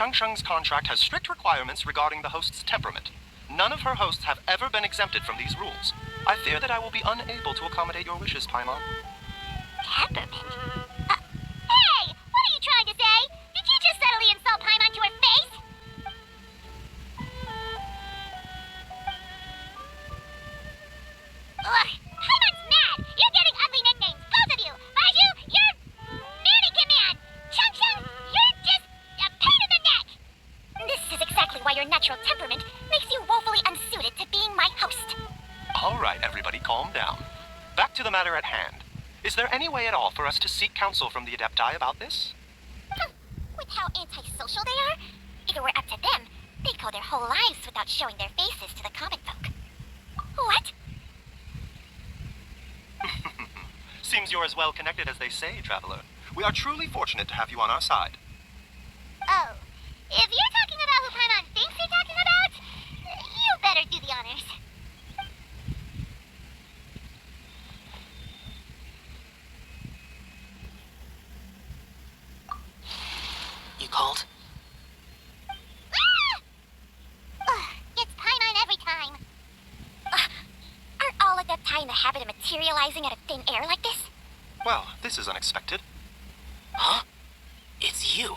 Changsheng's contract has strict requirements regarding the host's temperament. None of her hosts have ever been exempted from these rules. I fear that I will be unable to accommodate your wishes, Paimon. Temperament? Hey! What are you trying to say? Did you just subtly insult Paimon to her face? Ugh! Paimon's mad! You're getting ugly nicknames, both of you! Baiju, you're... mannequin man! Changsheng, you're just a pain in the neck! This is exactly why your natural temperament makes you woefully unsuited to being my host. All right, everybody, calm down. Back to the matter at hand. Is there any way at all for us to seek counsel from the Adepti about this? With how antisocial they are, if it were up to them, they'd go their whole lives without showing their faces to the common folk. What? Seems you're as well connected as they say, Traveler. We are truly fortunate to have you on our side. Oh, if you're talking about who Paimon thinks you're talking about, you better do the honors. You called? Ah! Ugh, it's Paimon every time. Aren't all Adepti in the habit of materializing out of thin air like this? Well, this is unexpected. Huh? It's you.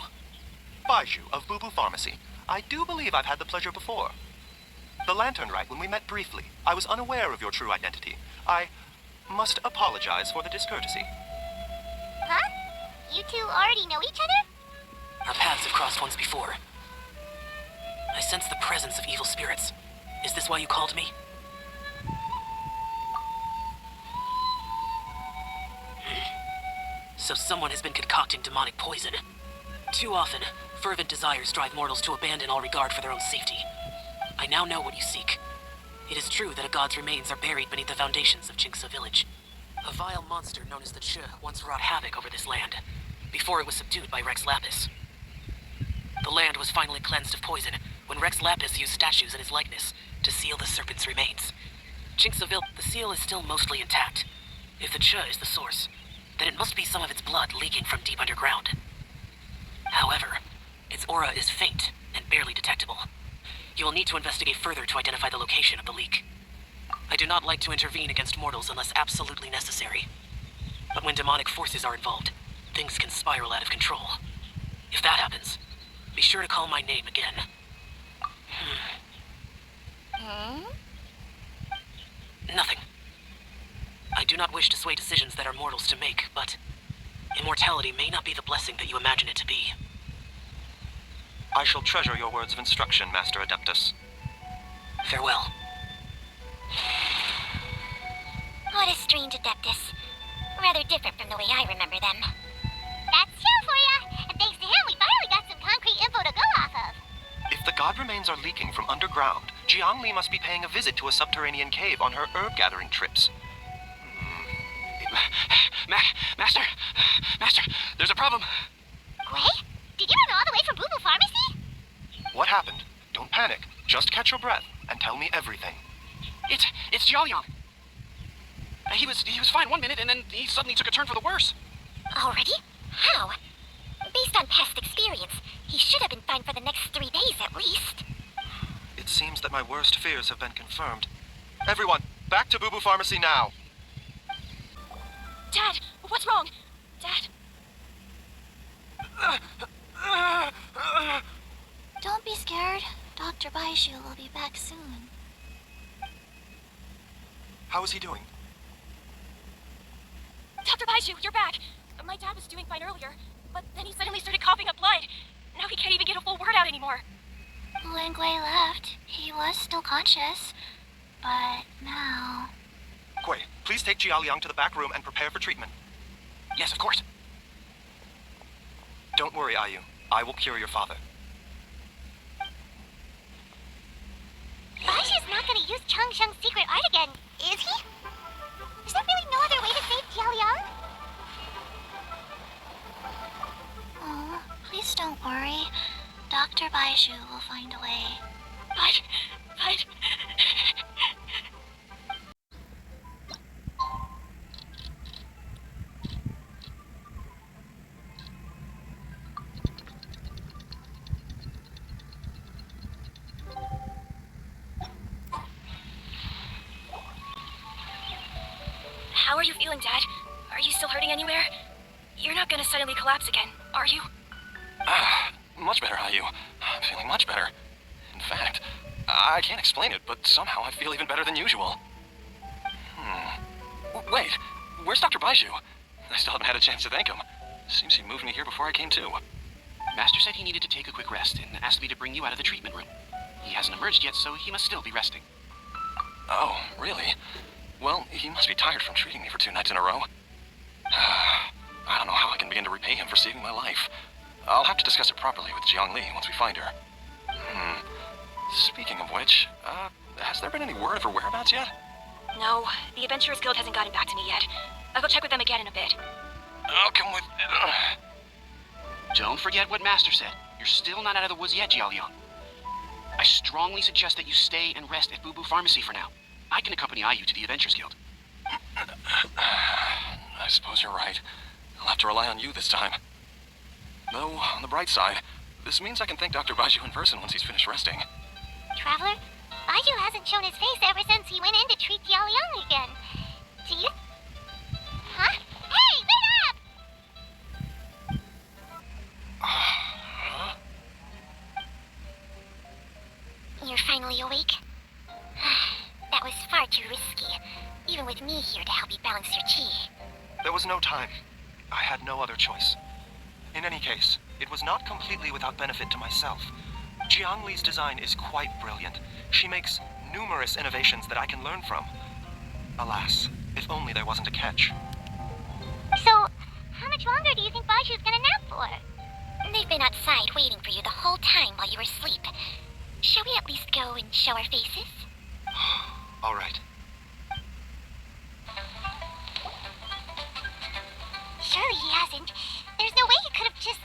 Baiju of Boo Boo Pharmacy. I do believe I've had the pleasure before. The Lantern Rite, when we met briefly, I was unaware of your true identity. I must apologize for the discourtesy. Huh? You two already know each other? Our paths have crossed once before. I sense the presence of evil spirits. Is this why you called me? So someone has been concocting demonic poison. Too often, fervent desires drive mortals to abandon all regard for their own safety. I now know what you seek. It is true that a god's remains are buried beneath the foundations of Jinxa village. A vile monster known as the Ch once wrought havoc over this land, before it was subdued by Rex Lapis. The land was finally cleansed of poison when Rex Lapis used statues in his likeness to seal the serpent's remains. Jinxaville, the seal is still mostly intact. If the Ch is the source, then it must be some of its blood leaking from deep underground. However, its aura is faint and barely detectable. You will need to investigate further to identify the location of the leak. I do not like to intervene against mortals unless absolutely necessary. But when demonic forces are involved, things can spiral out of control. If that happens, be sure to call my name again. Nothing. I do not wish to sway decisions that are mortals to make, but immortality may not be the blessing that you imagine it to be. I shall treasure your words of instruction, Master Adeptus. Farewell. What a strange Adeptus. Rather different from the way I remember them. That's Joe for ya! And thanks to him, we finally got some concrete info to go off of. If the god remains are leaking from underground, Jiangli must be paying a visit to a subterranean cave on her herb-gathering trips. Master, there's a problem. Gui? Did you run all the way from Boo Boo Pharmacy? What happened? Don't panic. Just catch your breath and tell me everything. It's Jiaoliang. He was fine one minute, and then he suddenly took a turn for the worse. Already? How? Based on past experience, he should have been fine for the next 3 days at least. It seems that my worst fears have been confirmed. Everyone, back to Boo Boo Pharmacy now. Dad, what's wrong? Dad? Don't be scared. Dr. Baiju will be back soon. How is he doing? Dr. Baiju, you're back. My dad was doing fine earlier, but then he suddenly started coughing up blood. Now he can't even get a full word out anymore. When Gui left, he was still conscious, but now... Gui, please take Jiaoliang to the back room and prepare for treatment. Yes, of course. Don't worry, Ayu. I will cure your father. Baiju's not gonna use Changsheng's secret art again, is he? Is there really no other way to save Jiaoliang? Oh, please don't worry. Dr. Baiju will find a way. But... are you feeling, Dad? Are you still hurting anywhere? You're not gonna suddenly collapse again, are you? Much better, Ayu. I'm feeling much better. In fact, I can't explain it, but somehow I feel even better than usual. Wait, where's Dr. Baiju? I still haven't had a chance to thank him. Seems he moved me here before I came to. Master said he needed to take a quick rest and asked me to bring you out of the treatment room. He hasn't emerged yet, so he must still be resting. Oh, really? Well, he must be tired from treating me for 2 nights in a row. I don't know how I can begin to repay him for saving my life. I'll have to discuss it properly with Jiang Li once we find her. Speaking of which, has there been any word of her whereabouts yet? No, the Adventurers Guild hasn't gotten back to me yet. I'll go check with them again in a bit. I'll come with... Don't forget what Master said. You're still not out of the woods yet, Jiaoliang. I strongly suggest that you stay and rest at Boo Boo Pharmacy for now. I can accompany Ayu to the Adventurers Guild. I suppose you're right. I'll have to rely on you this time. Though, on the bright side, this means I can thank Dr. Baiju in person once he's finished resting. Traveler, Baiju hasn't shown his face ever since he went in to treat Jiaoliang again. Do you... Huh? Hey, wait up! You're finally awake? That was far too risky, even with me here to help you balance your chi. There was no time. I had no other choice. In any case, it was not completely without benefit to myself. Jiang Li's design is quite brilliant. She makes numerous innovations that I can learn from. Alas, if only there wasn't a catch. So, how much longer do you think Baiju's gonna nap for? They've been outside waiting for you the whole time while you were asleep. Shall we at least go and show our faces? All right. Surely he hasn't. There's no way he could have just...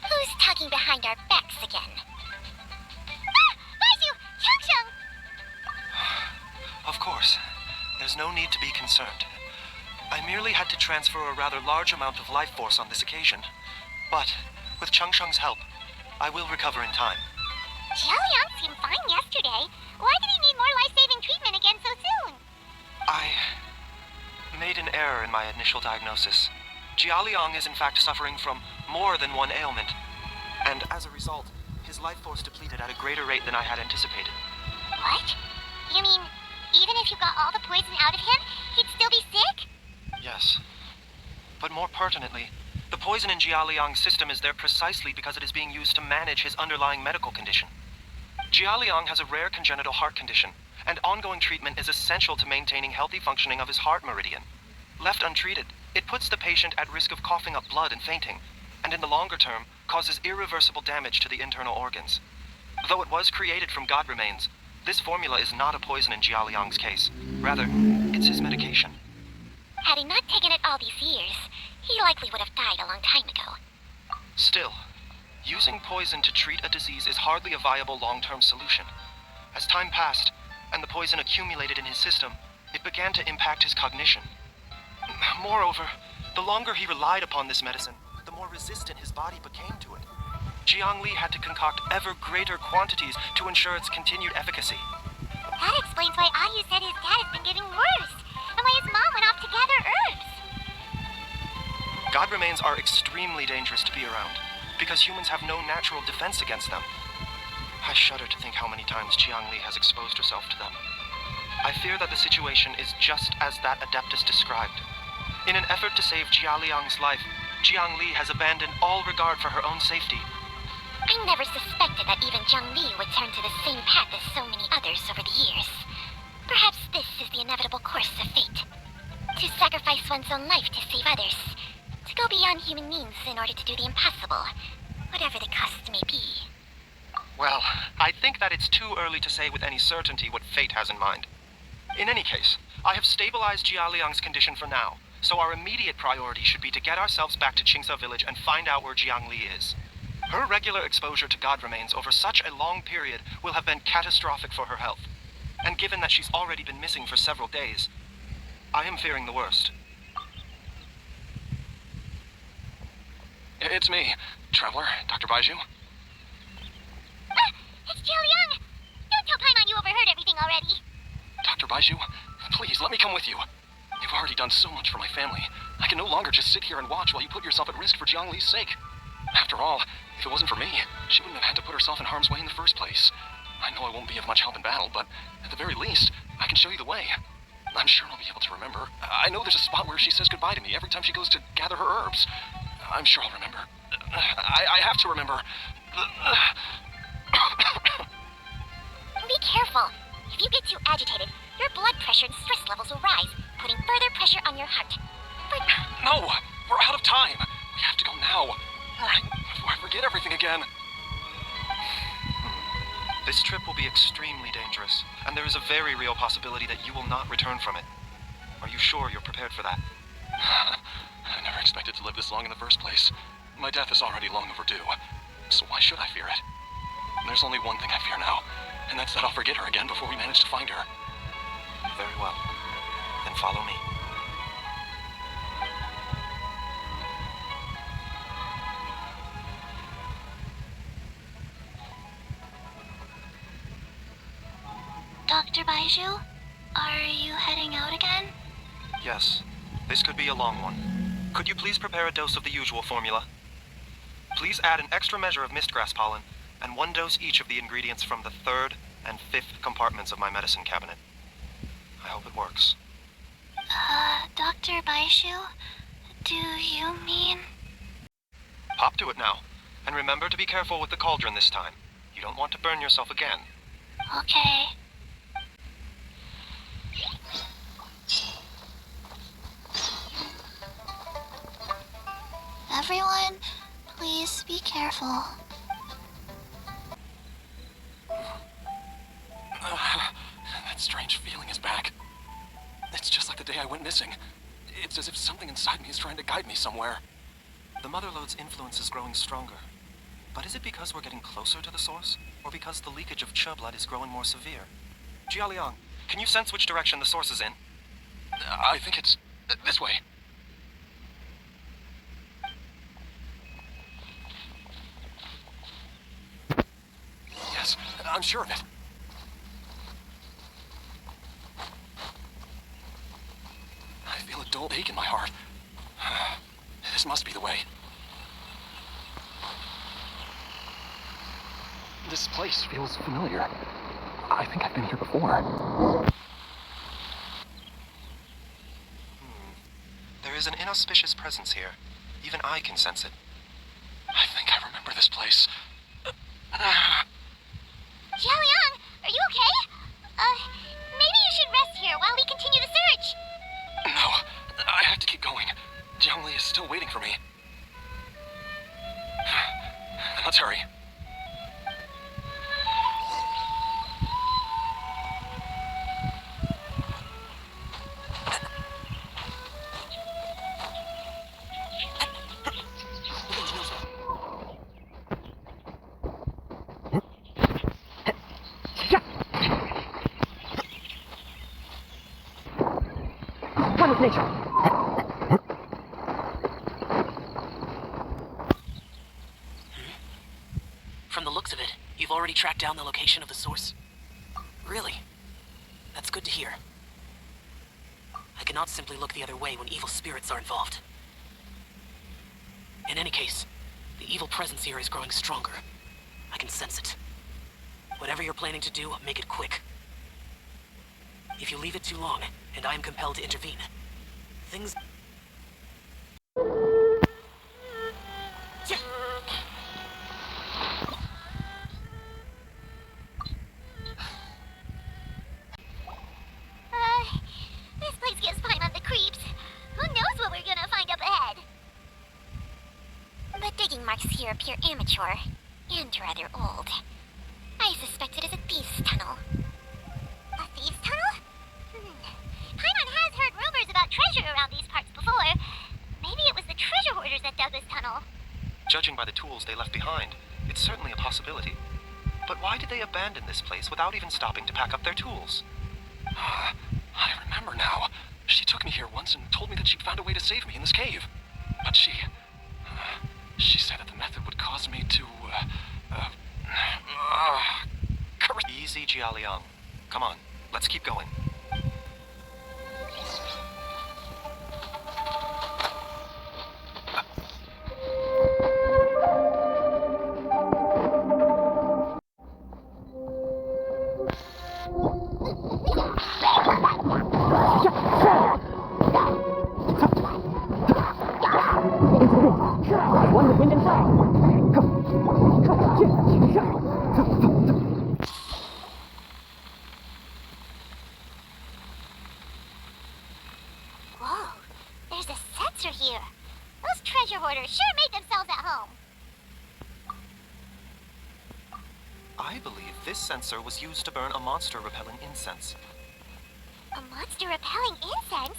Who's talking behind our backs again? Ah! Baiju! Chang-Chang! Of course. There's no need to be concerned. I merely had to transfer a rather large amount of life force on this occasion. But, with Chang-Chang's help, I will recover in time. Jiaoliang seemed fine yesterday. Why did he need more life-saving treatment again so soon? I made an error in my initial diagnosis. Jiaoliang is in fact suffering from more than one ailment. And as a result, his life force depleted at a greater rate than I had anticipated. What? You mean, even if you got all the poison out of him, he'd still be sick? Yes. But more pertinently, the poison in Jiaoliang's system is there precisely because it is being used to manage his underlying medical condition. Jiaoliang has a rare congenital heart condition, and ongoing treatment is essential to maintaining healthy functioning of his heart meridian. Left untreated, it puts the patient at risk of coughing up blood and fainting, and in the longer term, causes irreversible damage to the internal organs. Though it was created from god remains, this formula is not a poison in Jiaoliang's case. Rather, it's his medication. Had he not taken it all these years, he likely would have died a long time ago. Still, using poison to treat a disease is hardly a viable long-term solution. As time passed, and the poison accumulated in his system, it began to impact his cognition. Moreover, the longer he relied upon this medicine, the more resistant his body became to it. Jiang Li had to concoct ever greater quantities to ensure its continued efficacy. That explains why Ayu said his dad has been getting worse, and why his mom went off to gather herbs. God remains are extremely dangerous to be around, because humans have no natural defense against them. I shudder to think how many times Jiang Li has exposed herself to them. I fear that the situation is just as that Adeptus described. In an effort to save Jiaoliang's life, Jiang Li has abandoned all regard for her own safety. I never suspected that even Jiang Li would turn to the same path as so many others over the years. Perhaps this is the inevitable course of fate. To sacrifice one's own life to save others. To go beyond human means in order to do the impossible, whatever the cost may be. Well, I think that it's too early to say with any certainty what fate has in mind. In any case, I have stabilized Jiaoliang's condition for now, so our immediate priority should be to get ourselves back to Qingsa village and find out where Jiang Li is. Her regular exposure to god remains over such a long period will have been catastrophic for her health. And given that she's already been missing for several days, I am fearing the worst. It's me, Traveler, Dr. Baiju. Ah! It's Jiaoliang! Don't tell Paimon you overheard everything already. Dr. Baiju, please let me come with you. You've already done so much for my family. I can no longer just sit here and watch while you put yourself at risk for Jiangli's sake. After all, if it wasn't for me, she wouldn't have had to put herself in harm's way in the first place. I know I won't be of much help in battle, but at the very least, I can show you the way. I'm sure I'll be able to remember. I know there's a spot where she says goodbye to me every time she goes to gather her herbs. I'm sure I'll remember. I have to remember. Be careful. If you get too agitated, your blood pressure and stress levels will rise, putting further pressure on your heart. But No! We're out of time! We have to go now. Before I forget everything again. This trip will be extremely dangerous, and there is a very real possibility that you will not return from it. Are you sure you're prepared for that? I never expected to live this long in the first place. My death is already long overdue, so why should I fear it? There's only one thing I fear now, and that's that I'll forget her again before we manage to find her. Very well. Then follow me. Dr. Baiju, are you heading out again? Yes. This could be a long one. Could you please prepare a dose of the usual formula? Please add an extra measure of mistgrass pollen, and 1 dose each of the ingredients from the 3rd and 5th compartments of my medicine cabinet. I hope it works. Dr. Baiju, do you mean... Hop to it now, and remember to be careful with the cauldron this time. You don't want to burn yourself again. Okay. Everyone, please be careful. That strange feeling is back. It's just like the day I went missing. It's as if something inside me is trying to guide me somewhere. The Motherlode's influence is growing stronger. But is it because we're getting closer to the source, or because the leakage of Che blood is growing more severe? Jialiang, can you sense which direction the source is in? I think it's this way. Yes, I'm sure of it. I feel a dull ache in my heart. This must be the way. This place feels familiar. I think I've been here before. There is an inauspicious presence here. Even I can sense it. I think I remember this place. Jialiang, are you okay? Maybe you should rest here while we continue the search. No, I have to keep going. Jiangli is still waiting for me. Let's hurry. One with nature. From the looks of it, you've already tracked down the location of the source. Really? That's good to hear. I cannot simply look the other way when evil spirits are involved. In any case, the evil presence here is growing stronger. I can sense it. Whatever you're planning to do, make it quick. If you leave it too long, and I am compelled to intervene, things... This place gives Paimon the creeps. Who knows what we're gonna find up ahead? The digging marks here appear amateur and rather old. I suspect it is a thieves' tunnel. A thieves' tunnel? Paimon has heard rumors about treasure around these parts before. Maybe it was the treasure hoarders that dug this tunnel. Judging by the tools they left behind, it's certainly a possibility. But why did they abandon this place without even stopping to pack up their tools? I remember now. She took me here once and told me that she'd found a way to save me in this cave. But she said that the method would cause me to, Easy, Jialiang. Come on, let's keep going. Whoa, there's a sensor here. Those treasure hoarders sure made themselves at home. I believe this sensor was used to burn a monster repelling incense. A monster repelling incense?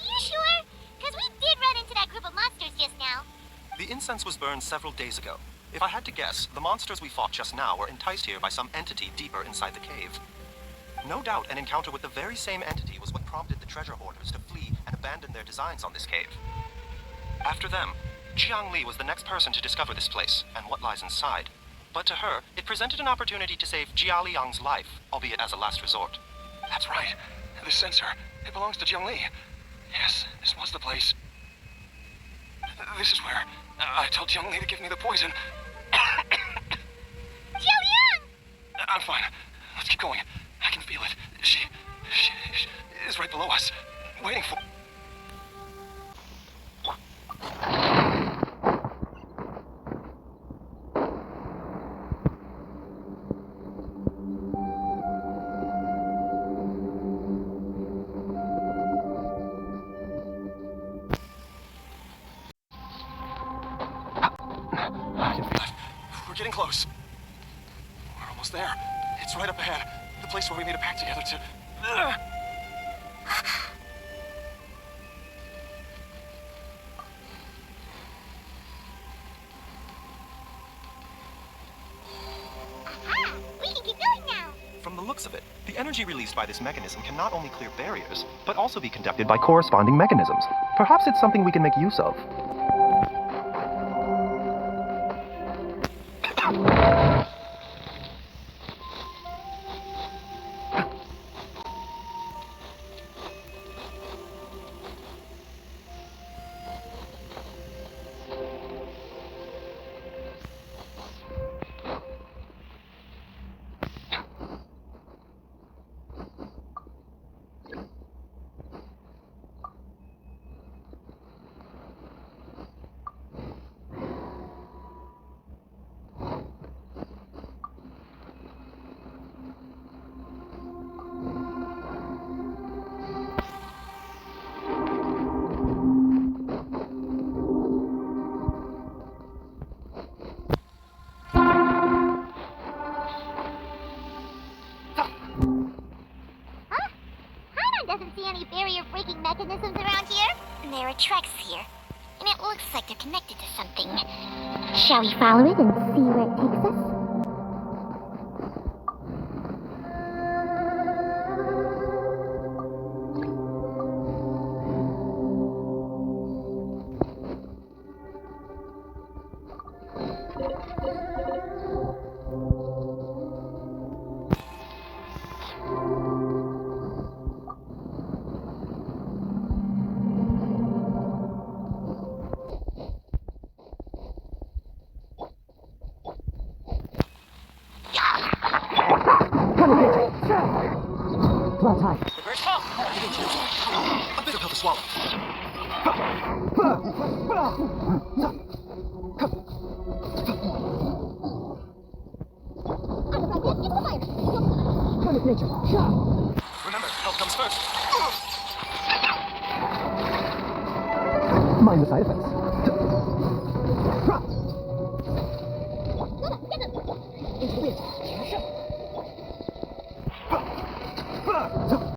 You sure? Because we did run into that group of monsters just now. The incense was burned several days ago. If I had to guess, the monsters we fought just now were enticed here by some entity deeper inside the cave. No doubt an encounter with the very same entity was what prompted the treasure hoarders to flee and abandon their designs on this cave. After them, Jiang Li was the next person to discover this place and what lies inside. But to her, it presented an opportunity to save Jia Liang's life, albeit as a last resort. That's right. This sensor, it belongs to Jiang Li. Yes, this was the place. This is where I told Jiang Li to give me the poison. Jiao Liang! I'm fine. Let's keep going. I can feel it. She is right below us, waiting for... I can feel it. We're getting close. We're almost there. It's right up ahead. The place where we made a pact together to... Aha! We can keep going now. From the looks of it, the energy released by this mechanism can not only clear barriers, but also be conducted by corresponding mechanisms. Perhaps it's something we can make use of. Doesn't see any barrier-breaking mechanisms around here. There are tracks here, and it looks like they're connected to something. Shall we follow it and see where it takes us? Prepare to fall! A bit of pill to swallow. Remember, health comes first. Mind the side effects.